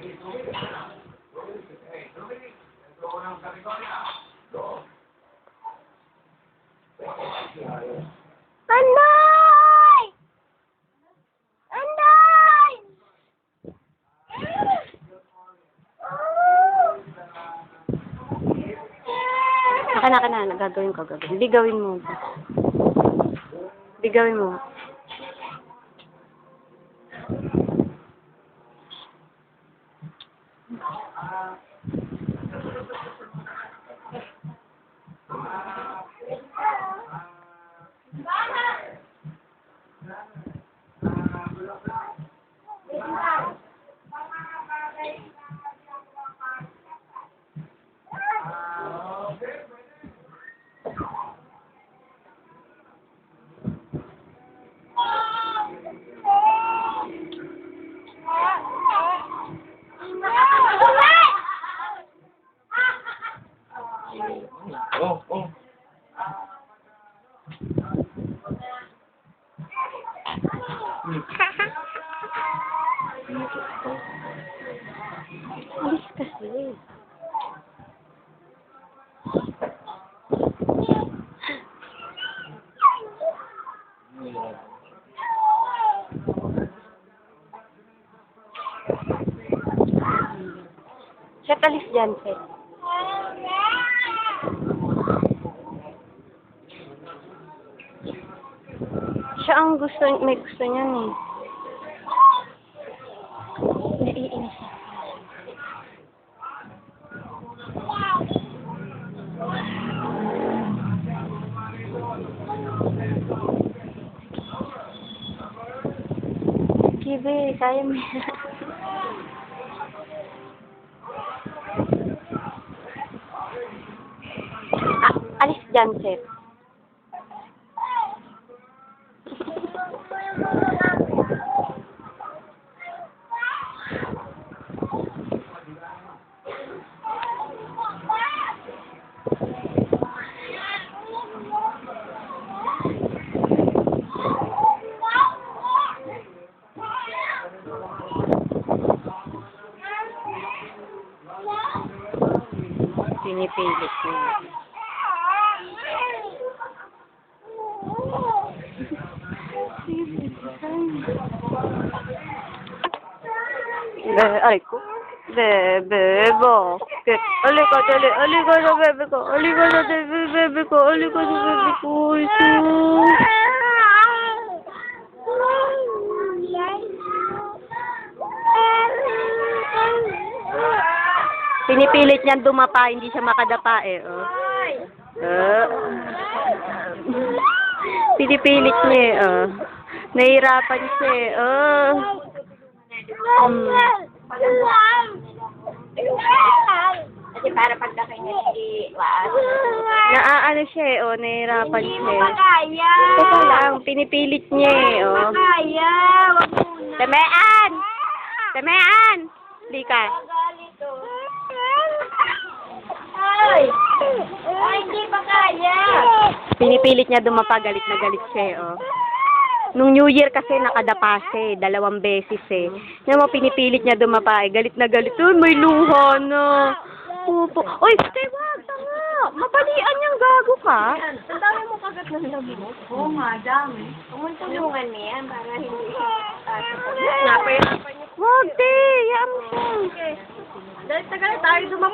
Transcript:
Anday! Anday! Naka na, gagawin ko, gagawin. Bigawin mo. Bigawin mo. Oh, oh. Alis kasi. Set, alis dyan, Set. Siya ang may gusto niyan eh. Naiinis siya. Kibe, kaya mo yan. Alis dyan, Seth. Pinipilit mo. Ay ko. Bebe, bakit? Alika, dali. Alika na, bebe ko. Alika na, bebe ko. Alika na, bebe ko. Pinipilit niyan dumapa, hindi siya makadapa eh. Oh. Pinipilit niya eh. Oh. Nahihirapan siya eh. Oh. Kasi para pagdakay niya iwaas. Naaano siya eh. Oh, nahihirapan Hindi siya mo eh. makaya. Teka lang, pinipilit niya eh. Hindi mo Oh. makaya. Wag muna. Tamean! Tamean! Hindi ka. Gagalito. Ay! Ay, hindi pa kaya. Pinipilit niya dumapa, galit na galit siya eh. Oh. Nung New Year kasi nakadapa siya eh, 2 beses eh. Yan mo, pinipilit niya dumapa eh, galit na galit. Uy, may luha na. Pupo. Uy, stay, wag, tanga. Mabalian niyang gago ka. Ang dami mo kagat ng labo. Oo nga, dami. Umultulungan niya para hindi siya Wag, te. Yan mo siya. Dahil tagal tayo dumama.